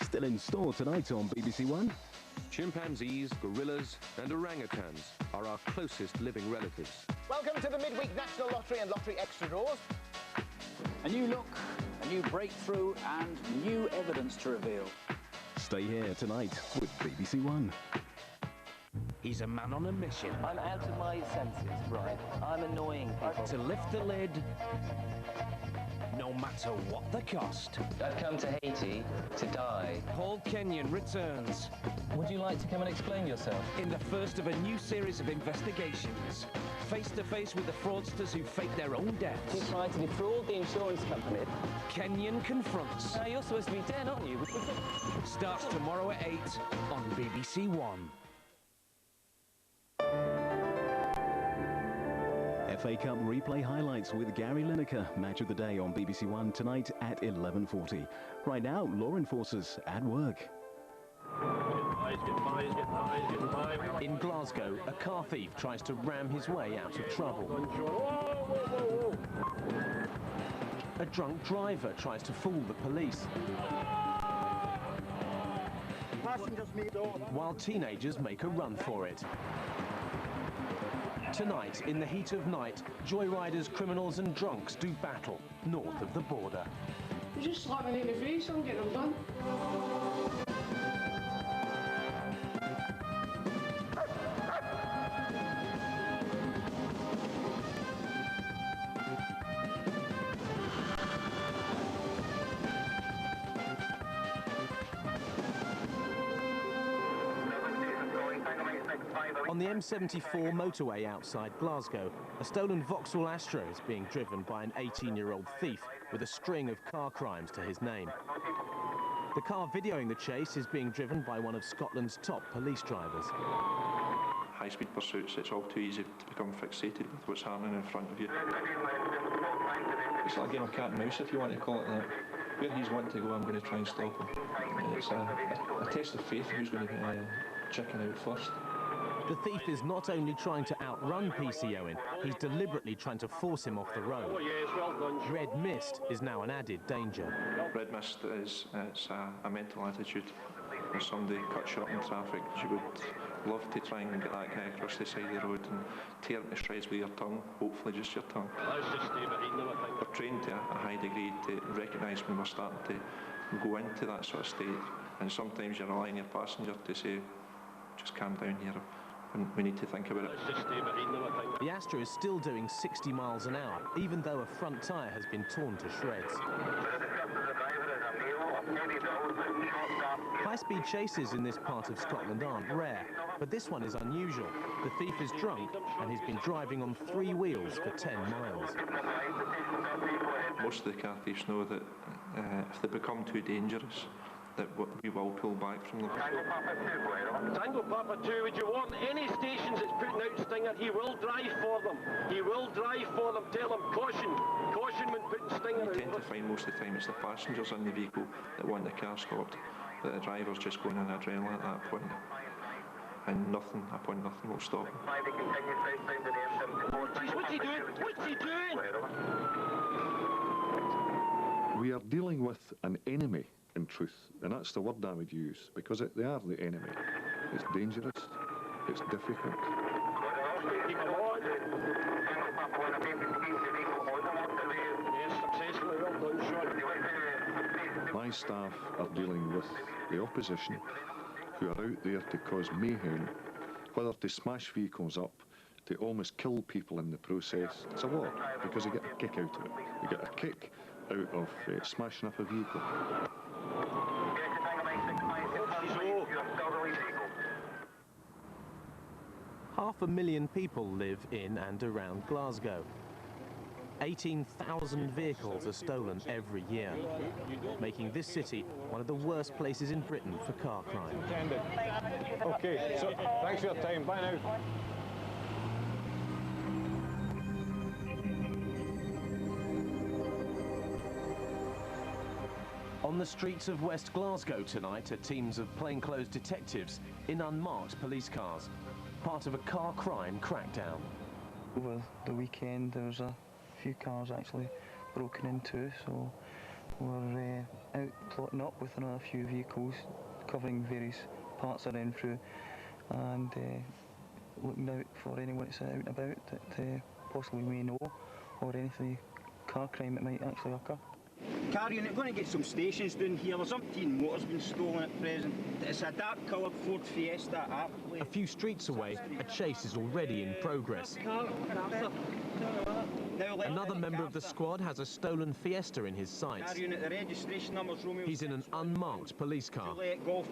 Still in store tonight on BBC One. Chimpanzees, gorillas and orangutans are our closest living relatives. Welcome to the midweek National Lottery and Lottery Extra Draws. A new look, a new breakthrough and new evidence to reveal. Stay here tonight with BBC One. He's a man on a mission. I'm out of my senses, right? I'm annoying people. To lift the lid, no matter what the cost. I've come to Haiti to die. Paul Kenyon returns. Would you like to come and explain yourself? In the first of a new series of investigations. Face to face with the fraudsters who fake their own deaths. You tried to defraud the insurance company. Kenyon Confronts. Now, you're supposed to be dead, aren't you? Starts tomorrow at 8 on BBC One. FA Cup replay highlights with Gary Lineker. Match of the day on BBC One tonight at 11:40. Right now, law enforcers at work. In Glasgow, a car thief tries to ram his way out of trouble. A drunk driver tries to fool the police. While teenagers make a run for it. Tonight, in the heat of night, joyriders, criminals and drunks do battle north of the border. You just slap me in the face and get them done. On the M74 motorway outside Glasgow, a stolen Vauxhall Astra is being driven by an 18-year-old thief with a string of car crimes to his name. The car videoing the chase is being driven by one of Scotland's top police drivers. High-speed pursuits, it's all too easy to become fixated with what's happening in front of you. It's like a game of cat and mouse, if you want to call it that. Where he's wanting to go, I'm going to try and stop him. It's a test of faith who's going to chicken out first. The thief is not only trying to outrun PC Owen, he's deliberately trying to force him off the road. Red mist is now an added danger. Red mist is a mental attitude. If somebody cuts you up in traffic, you would love to try and get that guy across the side of the road and tear him to shreds with your tongue, hopefully just your tongue. We're trained to a high degree to recognise when we're starting to go into that sort of state, and sometimes you're relying on your passenger to say, just calm down here. We need to think about it. The Astra is still doing 60 miles an hour, even though a front tyre has been torn to shreds. High-speed chases in this part of Scotland aren't rare, but this one is unusual. The thief is drunk and he's been driving on 3 wheels for 10 miles. Most of the car thieves know that if they become too dangerous, that we will pull back from them. Tango Papa 2, would you want any stations that's putting out Stinger? He will drive for them. He will drive for them. Tell them, caution. Caution when putting Stinger out. You tend to find most of the time it's the passengers in the vehicle that want the car stopped, but the driver's just going on adrenaline at that point. And nothing will stop him. Jeez, what's he doing? What's he doing? We are dealing with an enemy, in truth, and that's the word I would use, because they are the enemy. It's dangerous, it's difficult. My staff are dealing with the opposition, who are out there to cause mayhem, whether to smash vehicles up, to almost kill people in the process. It's a war, because you get a kick out of it. You get a kick out of smashing up a vehicle. 500,000 people live in and around Glasgow. 18,000 vehicles are stolen every year, making this city one of the worst places in Britain for car crime. Okay, so thanks for your time. Bye now. On the streets of West Glasgow tonight are teams of plainclothes detectives in unmarked police cars, part of a car crime crackdown. Over the weekend there was a few cars actually broken into, so We're out plotting up with another few vehicles, covering various parts of Renfrew, and looking out for anyone that's out and about that possibly may know, or anything car crime that might actually occur. Car unit, going to get some stations down here. There's umpteen motors been stolen at present. It's a dark coloured Ford Fiesta R.I.P. A few streets away, a chase is already in progress. Another member of the squad has a stolen Fiesta in his sights. Car unit, the registration number's Romeo. He's in an unmarked police car. Juliet Golf.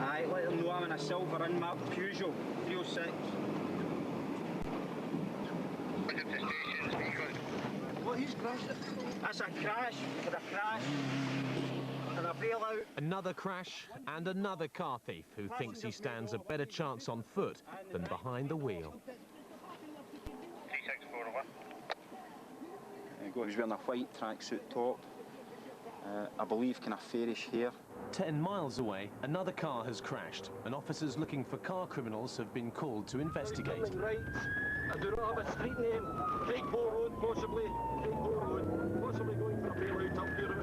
Aye, let them know I'm in a silver unmarked Peugeot 306. What, who's crashed it? That's a crash. For a crash. And a bailout. Another crash and another car thief who thinks he stands a better chance on foot than behind the wheel. He's wearing a white tracksuit top. I believe kind of fairish hair. 10 miles away, another car has crashed, and officers looking for car criminals have been called to investigate. Right. I do not have a street name. Craigmore Road, possibly. Craigmore Road. Possibly going for a bailout up here.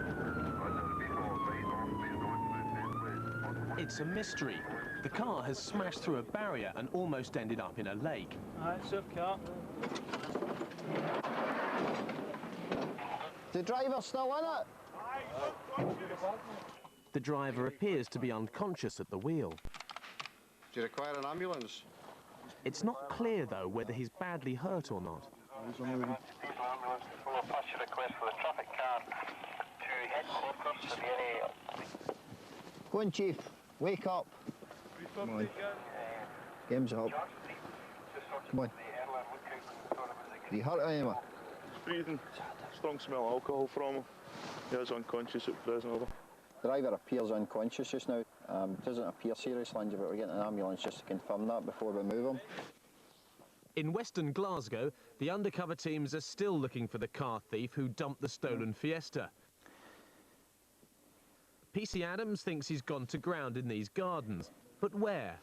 It's a mystery. The car has smashed through a barrier and almost ended up in a lake. Alright, surf car. The driver's still in it? The driver appears to be unconscious at the wheel. Do you require an ambulance? It's not clear, though, whether he's badly hurt or not. Go on, Chief. Wake up. Come on. Game's up. Come on. Did he hurt anyone? Breathing. Strong smell of alcohol from him. He is unconscious at present. The driver appears unconscious just now. Doesn't appear serious, Lindsay, but we're getting an ambulance just to confirm that before we move him. In western Glasgow, the undercover teams are still looking for the car thief who dumped the stolen Fiesta. PC Adams thinks he's gone to ground in these gardens, but where?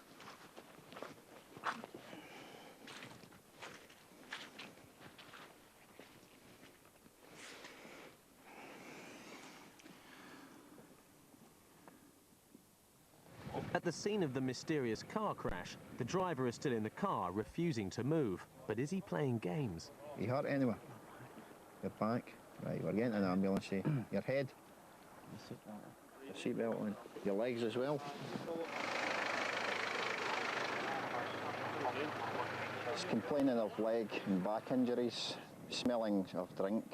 At the scene of the mysterious car crash, the driver is still in the car, refusing to move. But is he playing games? You hurt anyone? Your back? Right, we're getting an ambulance here. Your head? Your seatbelt on. Your legs as well? He's complaining of leg and back injuries, smelling of drink,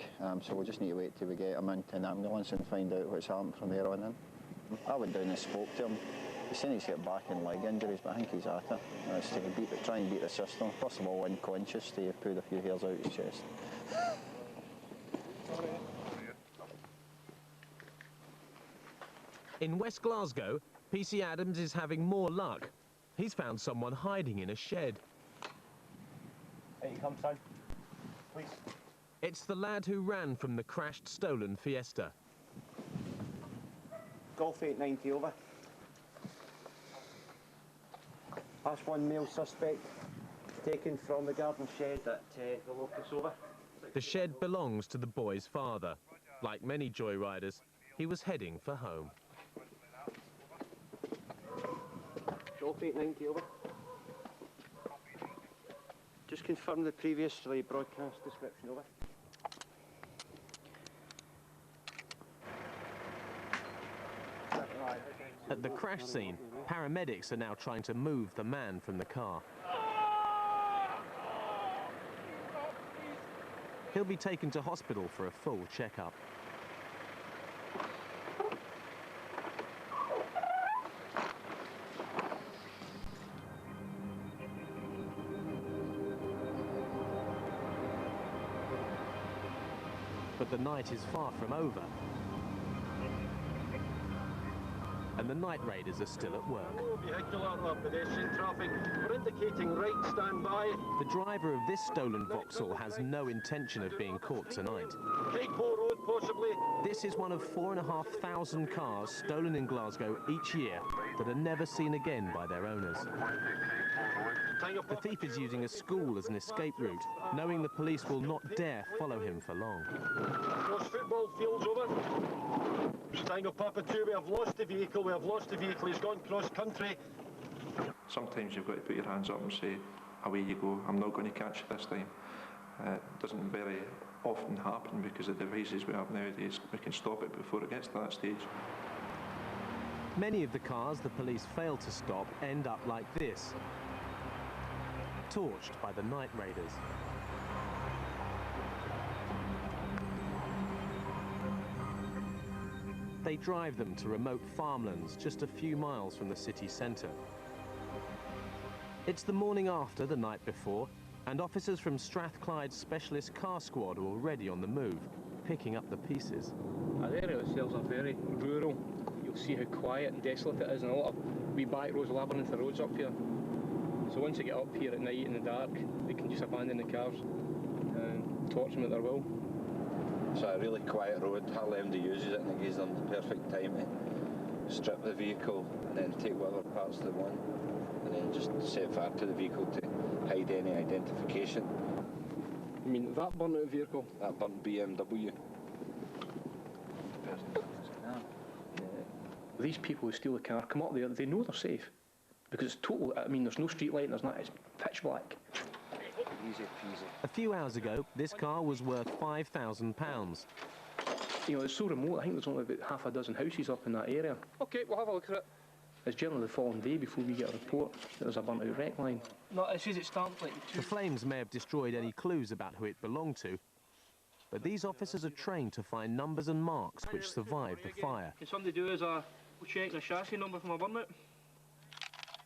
so we'll just need to wait till we get him into an ambulance and find out what's happened from there on in. I went down and spoke to him. He's saying he's got back and leg injuries, but I think he's at it. It's to try and beat the system. First of all, unconscious, to pull a few hairs out his chest. In West Glasgow, PC Adams is having more luck. He's found someone hiding in a shed. Here you come, son. Please. It's the lad who ran from the crashed stolen Fiesta. Golf 890 over. That's one male suspect taken from the garden shed at the locus over. The shed belongs to the boy's father. Like many joyriders, he was heading for home. Golf 890 over. Just confirm the previously broadcast description over. At the crash scene, paramedics are now trying to move the man from the car. He'll be taken to hospital for a full checkup. But the night is far from over. And the night raiders are still at work. Vehicular or pedestrian traffic. We're indicating right, stand by. The driver of this stolen Vauxhall has no intention of being caught tonight. Craigmore Road, possibly. This is one of 4,500 cars stolen in Glasgow each year that are never seen again by their owners. The thief is using a school as an escape route, knowing the police will not dare follow him for long. Cross football fields over. Tango Papa 2, we have lost the vehicle, he's gone cross country. Sometimes you've got to put your hands up and say, away you go, I'm not going to catch you this time. It doesn't very often happen because of the devices we have nowadays. We can stop it before it gets to that stage. Many of the cars the police fail to stop end up like this, torched by the night raiders. They drive them to remote farmlands just a few miles from the city centre. It's the morning after the night before, and officers from Strathclyde's Specialist Car Squad are already on the move, picking up the pieces. The area itself is very rural. You'll see how quiet and desolate it is, and a lot of wee back roads, labyrinth of roads up here. So once you get up here at night in the dark, they can just abandon the cars and torch them at their will. It's a really quiet road, hardly anybody uses it, and it gives them the perfect time to strip the vehicle and then take whatever parts they want and then just set fire to the vehicle to hide any identification. You mean that burnt out vehicle? That burnt BMW. These people who steal the car come up there, they know they're safe. Because it's total, I mean, there's no street light, there's not, it's pitch black. Easy peasy. A few hours ago, this car was worth £5,000. You know, it's so remote, I think there's only about half a dozen houses up in that area. OK, we'll have a look at it. It's generally the following day before we get a report that there's a burnt out wreck line. No, it says it's stamped like The flames may have destroyed any clues about who it belonged to, but these officers are trained to find numbers and marks which survived the fire. Can somebody do is a check the chassis number from a burnout?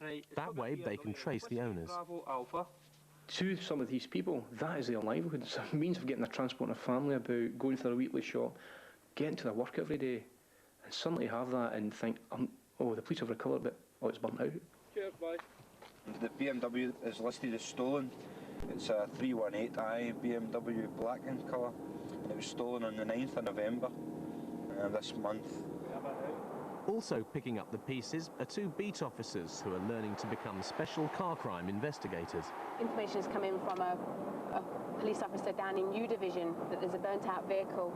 Right. That way they can trace the owners. Bravo Alpha. To some of these people, that is their livelihood. It's a means of getting their transport and their family about, going to their weekly shop, getting to their work every day, and suddenly have that and think, oh, the police have recovered it, oh, it's burnt out. Cheers, bye. The BMW is listed as stolen. It's a 318i BMW black in colour. It was stolen on the 9th of November this month. Also picking up the pieces are two beat officers who are learning to become special car crime investigators. Information has come in from a police officer down in U Division that there's a burnt-out vehicle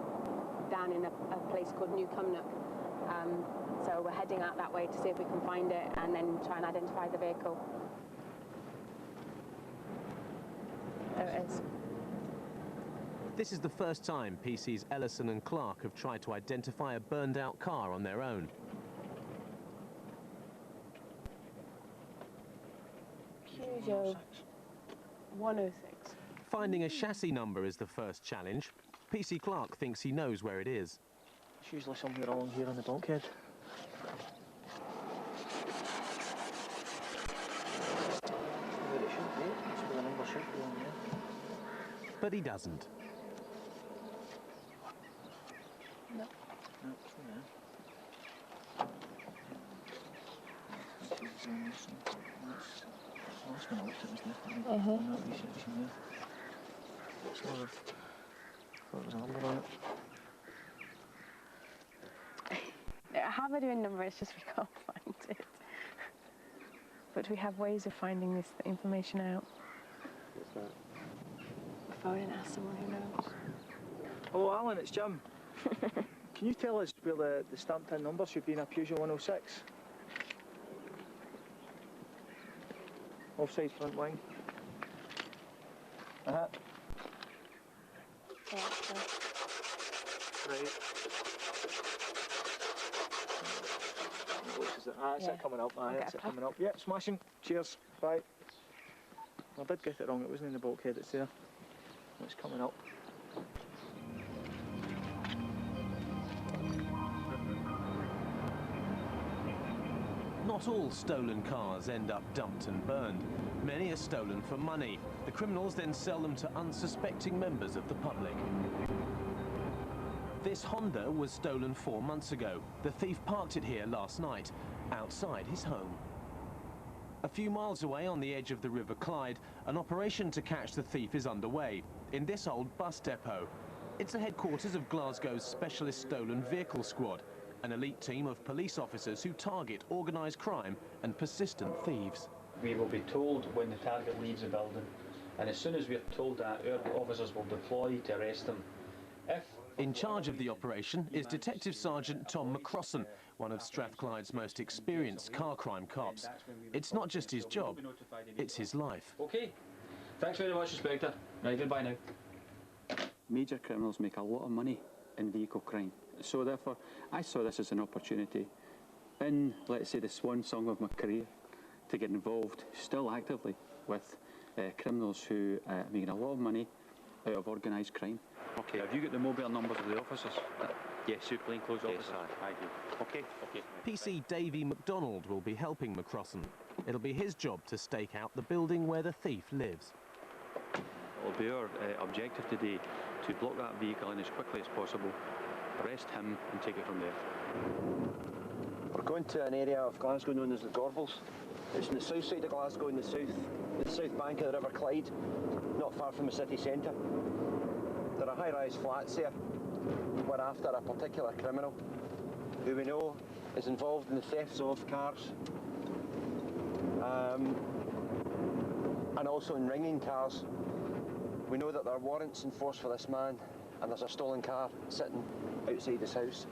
down in a place called New Cumnock. So we're heading out that way to see if we can find it and then try and identify the vehicle. There it is. This is the first time PC's Ellison and Clark have tried to identify a burned-out car on their own. Peugeot 106. Finding a chassis number is the first challenge. PC Clark thinks he knows where it is. It's usually somewhere along here on the bulkhead. Where it should be. That's where the number should be on there. But he doesn't. No. No, it's there. Last one I looked at was definitely on that wee section there. That's what I thought there was a number on it. I have a doing number, it's just we can't find it. But we have ways of finding this information out. What's that? Phone and ask someone who knows. Hello Alan, it's Jim. Can you tell us where the stamped in number should be in a Peugeot 106? Offside front wing. Oh, Right. Which is it? That's it coming up. That's it coming up. Yeah, smashing. Cheers. Bye. I did get it wrong. It wasn't in the bulkhead. It's there. It's coming up. Not all stolen cars end up dumped and burned. Many are stolen for money. The criminals then sell them to unsuspecting members of the public. This Honda was stolen 4 months ago. The thief parked it here last night, outside his home. A few miles away on the edge of the River Clyde, an operation to catch the thief is underway, in this old bus depot. It's the headquarters of Glasgow's Specialist Stolen Vehicle Squad, an elite team of police officers who target organised crime and persistent thieves. We will be told when the target leaves the building, and as soon as we're told that, our officers will deploy to arrest them. In charge of the operation is Detective Sergeant Tom McCrossan, one of Strathclyde's most experienced car crime cops. It's not just his job, it's his life. OK. Thanks very much, Inspector. Right, goodbye now. Major criminals make a lot of money in vehicle crime, so therefore I saw this as an opportunity in, let's say, the swan song of my career, to get involved still actively with criminals who are making a lot of money out of organised crime. OK, have you got the mobile numbers of the officers? Yes, two plainclothes officers. I do. OK. PC Davy MacDonald will be helping McCrossan. It'll be his job to stake out the building where the thief lives. It'll be our objective today to block that vehicle in as quickly as possible, arrest him and take it from there. We're going to an area of Glasgow known as the Gorbals. It's on the south side of Glasgow in the south bank of the River Clyde, not far from the city centre. There are high-rise flats there. We're after a particular criminal who we know is involved in the thefts of cars and also in ringing cars. We know that there are warrants in force for this man, and there's a stolen car sitting outside his house.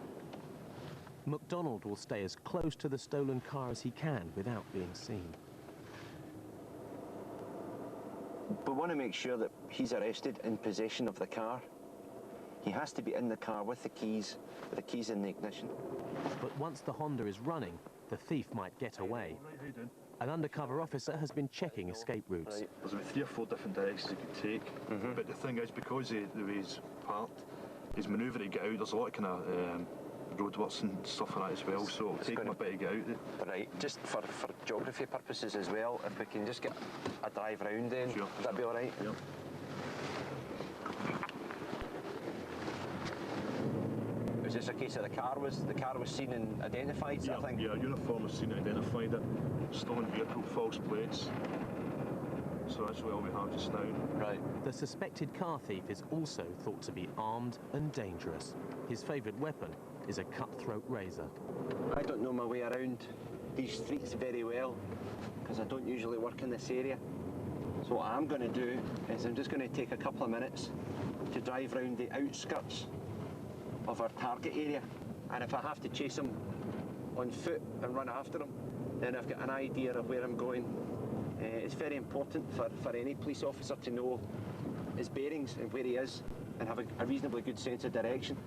MacDonald will stay as close to the stolen car as he can without being seen. We want to make sure that he's arrested in possession of the car. He has to be in the car with the keys in the ignition. But once the Honda is running, the thief might get away. An undercover officer has been checking escape routes. There's about 3 or 4 different directions you could take, but the thing is, because of the way he's parked, his manoeuvre to get out, there's a lot of kind of roadworks and stuff like that as well, so it'll take him a bit to get out there. Right, just for geography purposes as well, if we can just get a drive round then, sure. Would that be all right? Yeah. Was this a case of the car was seen and identified, sort of thing? Yeah, uniform was seen and identified it. Stolen vehicle, false plates. So that's all we have just now. Right. The suspected car thief is also thought to be armed and dangerous. His favourite weapon is a cutthroat razor. I don't know my way around these streets very well, because I don't usually work in this area. So what I'm going to do is I'm just going to take a couple of minutes to drive round the outskirts of our target area, and if I have to chase him on foot and run after him, then I've got an idea of where I'm going. It's very important for any police officer to know his bearings and where he is and have a reasonably good sense of direction.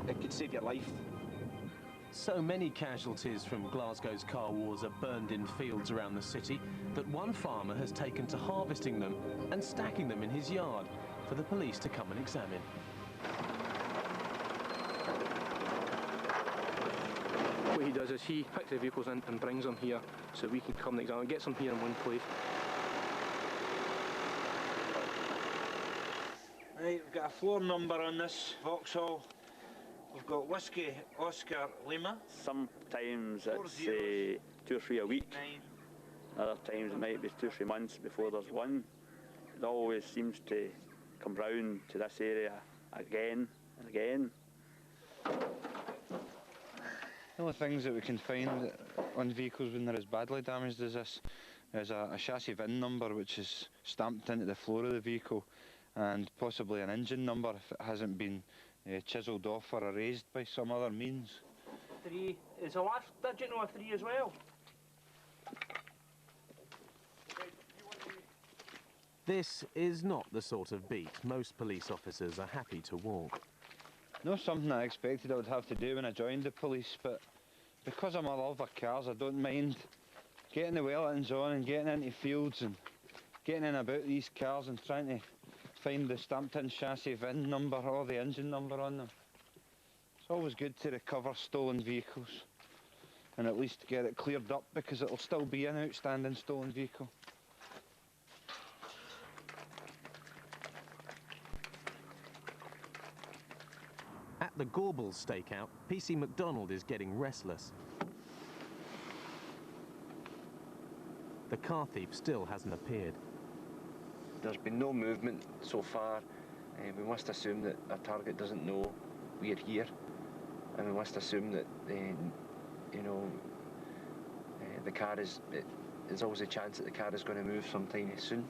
It could save your life. So many casualties from Glasgow's car wars are burned in fields around the city that one farmer has taken to harvesting them and stacking them in his yard for the police to come and examine. What he does is he picks the vehicles in and brings them here so we can come and examine, gets them here in one place. Right, we've got a floor number on this Vauxhall. We've got Whiskey Oscar Lima. Sometimes it's 2 or 3 a week. Other times it might be 2 or 3 months before there's one. It always seems to come round to this area again and again. The only things that we can find on vehicles when they're as badly damaged as this is a chassis VIN number which is stamped into the floor of the vehicle, and possibly an engine number if it hasn't been chiselled off or erased by some other means. 3 is the last digit of 3 as well. This is not the sort of beat most police officers are happy to walk. Not something I expected I would have to do when I joined the police, but because I'm a lover of cars, I don't mind getting the Wellingtons on and getting into fields and getting in about these cars and trying to find the stamped-in chassis VIN number or the engine number on them. It's always good to recover stolen vehicles and at least get it cleared up, because it'll still be an outstanding stolen vehicle. At the Gorbals stakeout, PC MacDonald is getting restless. The car thief still hasn't appeared. There's been no movement so far We must assume that our target doesn't know we're here, and we must assume that the car is. There's always a chance that the car is going to move sometime soon.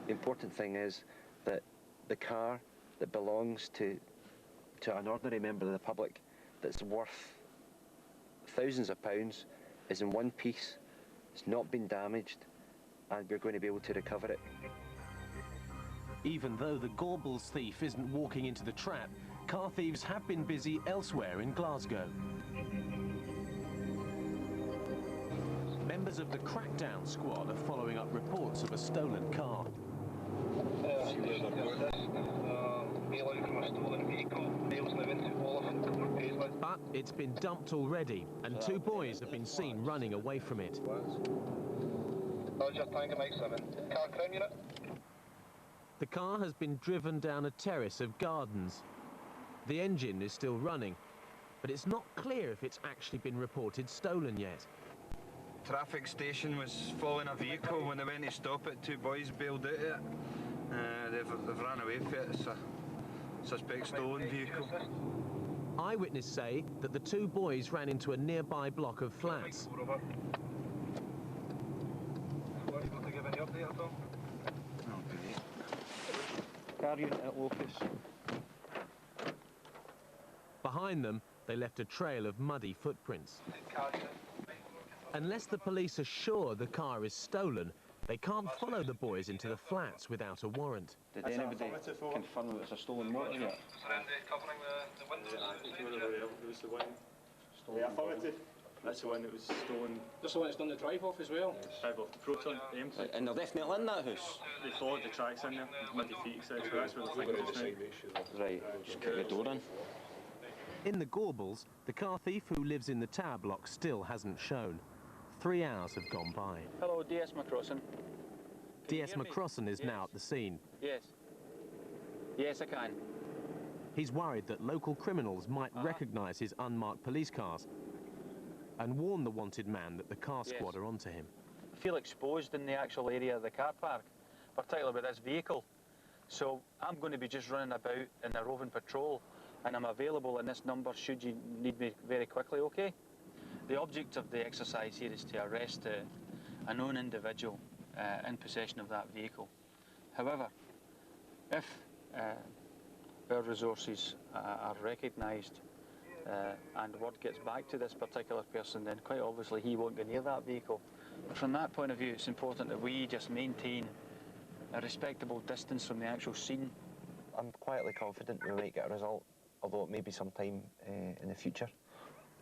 The important thing is that the car that belongs to an ordinary member of the public that's worth thousands of pounds is in one piece, it's not been damaged, and we're going to be able to recover it. Even though the Gaubles thief isn't walking into the trap, car thieves have been busy elsewhere in Glasgow. Members of the Crackdown squad are following up reports of a stolen car. But it's been dumped already, and two boys have been seen running away from it. The car has been driven down a terrace of gardens. The engine is still running, but it's not clear if it's actually been reported stolen yet. Traffic station was following a vehicle. When they went to stop it, two boys bailed out of it. They've ran away with it. It's a suspect stolen vehicle. Eyewitnesses say that the two boys ran into a nearby block of flats. Car unit at Locus. Behind them, they left a trail of muddy footprints. Unless the police are sure the car is stolen, they can't follow the boys into the flats without a warrant. Did anybody confirm that it's a stolen motor yet? Yeah, affirmative. That's the one that was stolen. That's the one that's done the drive-off as well? Drive-off, Proton, Ames. And they're definitely in that house? They followed the tracks in there, muddy feet, etc. That's where the thing is now. Right, just kick the door in. In the Gaubles, the car thief who lives in the tower block still hasn't shown. 3 hours have gone by. Hello, DS McCrossan. DS McCrossan is now at the scene. Yes. Yes, I can. He's worried that local criminals might recognise his unmarked police cars and warn the wanted man that the car squad are onto him. I feel exposed in the actual area of the car park, particularly with this vehicle. So I'm going to be just running about in a roving patrol, and I'm available in this number should you need me very quickly, okay? The object of the exercise here is to arrest a known individual in possession of that vehicle. However, if our resources are recognised and word gets back to this particular person, then quite obviously he won't go near that vehicle. From that point of view, it's important that we just maintain a respectable distance from the actual scene. I'm quietly confident we might get a result, although it may be sometime in the future.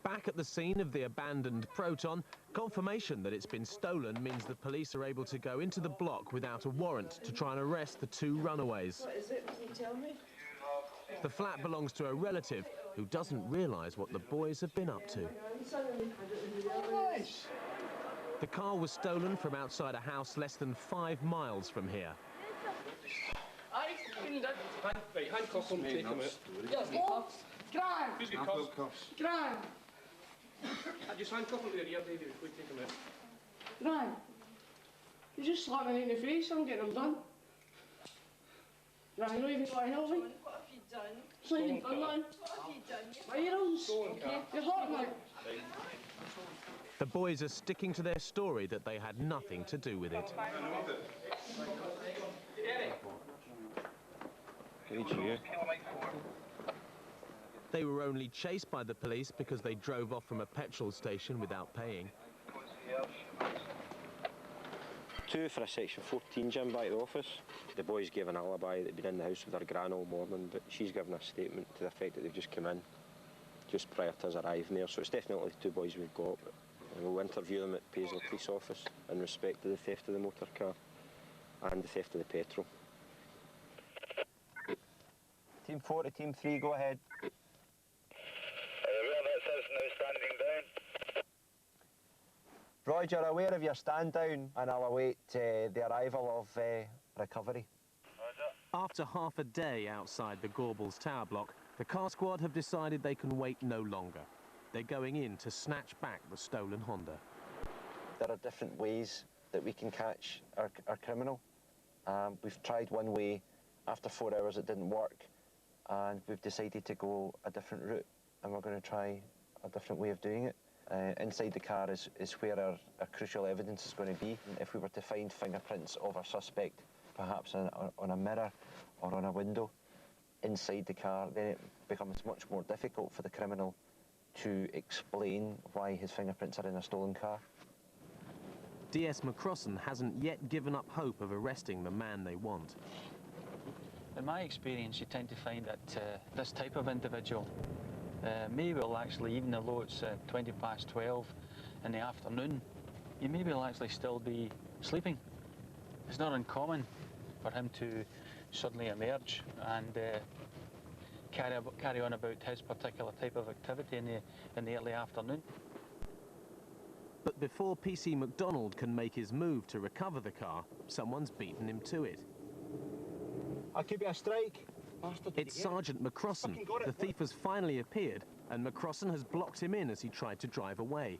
Back at the scene of the abandoned Proton, confirmation that it's been stolen means the police are able to go into the block without a warrant to try and arrest the two runaways. What is it? Can you tell me? The flat belongs to a relative who doesn't realise what the boys have been up to. The car was stolen from outside a house less than 5 miles from here. Right, handcuff him, take him out. Yes, cuffs. Gran! Who's got cuffs? Gran! I just handcuff him to the rear, David, before you take him out. Gran! You just slapped me in the face, I'm getting him done. Gran, you don't even want to help me? What have you done? It's not even done, man. What have you done? My earrings. Okay, you're hot, man. The boys are sticking to their story that they had nothing to do with it. They were only chased by the police because they drove off from a petrol station without paying. 2 for a section 14 Jim back at the office. The boys gave an alibi that they'd been in the house with their gran all morning, but she's given a statement to the effect that they've just come in just prior to us arriving there. So it's definitely the 2 boys we've got, but we'll interview them at Paisley Police Office in respect to the theft of the motor car and the theft of the petrol. Team 4 to Team 3, go ahead. Roger, aware of your stand down, and I'll await the arrival of recovery. After half a day outside the Gaubles tower block, the car squad have decided they can wait no longer. They're going in to snatch back the stolen Honda. There are different ways that we can catch our criminal. We've tried one way after 4 hours it didn't work, and we've decided to go a different route, and we're going to try a different way of doing it. Inside the car is where our crucial evidence is going to be. If we were to find fingerprints of our suspect, perhaps on a mirror or on a window inside the car, then it becomes much more difficult for the criminal to explain why his fingerprints are in a stolen car. DS McCrossan hasn't yet given up hope of arresting the man they want. In my experience, you tend to find that this type of individual may well actually, even though it's 12:20 in the afternoon, you may well actually still be sleeping. It's not uncommon for him to suddenly emerge and carry on about his particular type of activity in the early afternoon. But before PC MacDonald can make his move to recover the car, someone's beaten him to it. I'll give you a strike. It's Sergeant McCrossan. The thief has finally appeared, and McCrossan has blocked him in as he tried to drive away.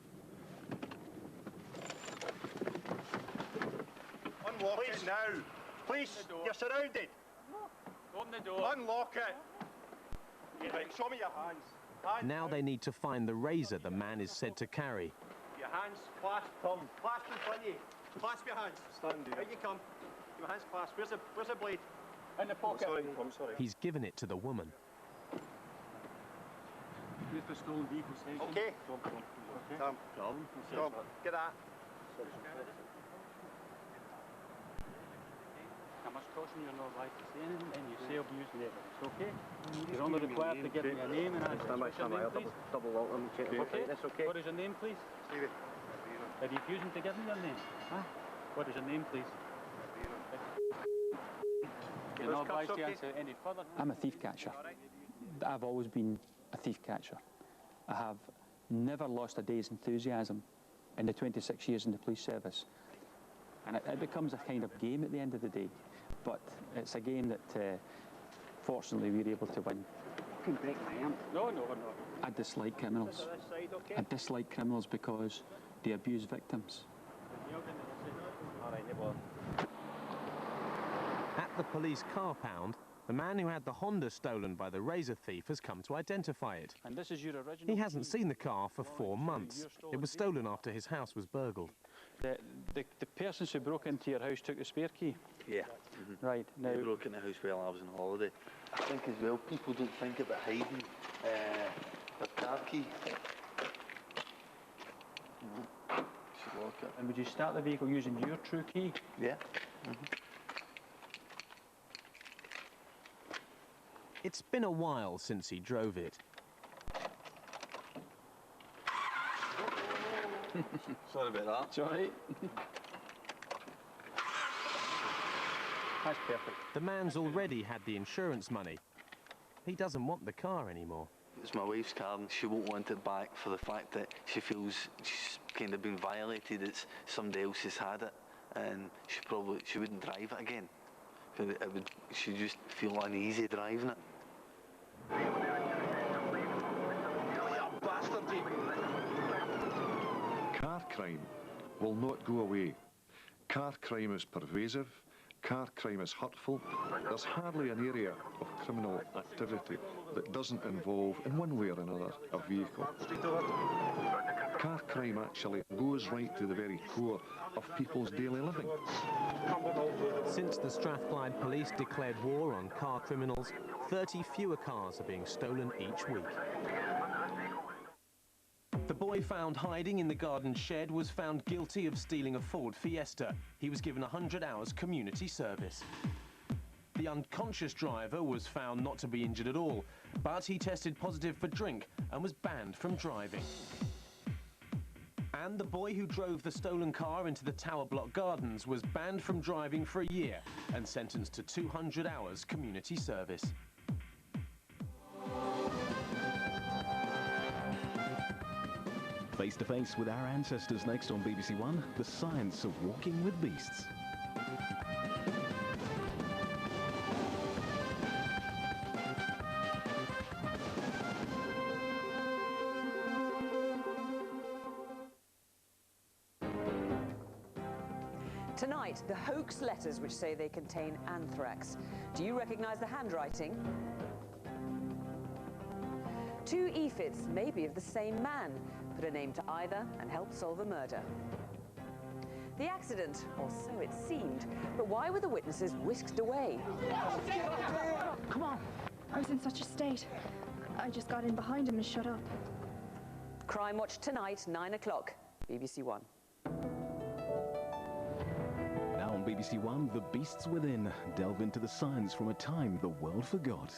Unlock it now. Please, you're surrounded. Open the door. Unlock it. Right, show me your hands. Now they need to find the razor the man is said to carry. Your hands clasped, Tom. Clasped in front of you. Clasp your hands. Stand there. Out you come. Your hands clasped. Where's the blade? In the pocket. I'm sorry. He's given it to the woman. Where's the stolen vehicle station? Okay. Okay. Tom, get that. I must caution you're not right to say anything and you say abusing the evidence, okay? You're only required to give me a name and address. Stand by, I'll double lock them, check the fitness, okay? What is your name, please? Stevie. Are you refusing to give me your name? Huh? What is your name, please? You're not advised to answer any further. I'm a thief catcher. I've always been a thief catcher. I have never lost a day's enthusiasm in the 26 years in the police service. And it becomes a kind of game at the end of the day. But it's a game that, fortunately, we're able to win. No. I dislike criminals. I dislike criminals because they abuse victims. At the police car pound, the man who had the Honda stolen by the razor thief has come to identify it. And this is your original. He hasn't seen the car for 4 months. It was stolen after his house was burgled. The persons who broke into your house took the spare key? Yeah. Right, now... They broke into the house while I was on holiday. I think as well, people don't think about hiding their car key. Should lock it. And would you start the vehicle using your true key? Yeah. It's been a while since he drove it. Sorry about that. It's all right. That's perfect. The man's already had the insurance money. He doesn't want the car anymore. It's my wife's car and she won't want it back for the fact that she feels she's kind of been violated. It's somebody else has had it and she wouldn't drive it again. She'd just feel uneasy driving it. Car crime will not go away. Car crime is pervasive. Car crime is hurtful. There's hardly an area of criminal activity that doesn't involve, in one way or another, a vehicle. Car crime actually goes right to the very core of people's daily living. Since the Strathclyde police declared war on car criminals, 30 fewer cars are being stolen each week. The boy found hiding in the garden shed was found guilty of stealing a Ford Fiesta. He was given 100 hours community service. The unconscious driver was found not to be injured at all, but he tested positive for drink and was banned from driving. And the boy who drove the stolen car into the Tower Block Gardens was banned from driving for a year and sentenced to 200 hours community service. Face to face with our ancestors next on BBC One, the science of walking with beasts. Tonight, the hoax letters which say they contain anthrax. Do you recognise the handwriting? 2 EFITs may be of the same man. Put a name to either and help solve a murder. The accident, or so it seemed, but why were the witnesses whisked away? Come on. I was in such a state. I just got in behind him and shut up. Crimewatch tonight, 9 o'clock, BBC One. Now on BBC One, The Beasts Within. Delve into the science from a time the world forgot.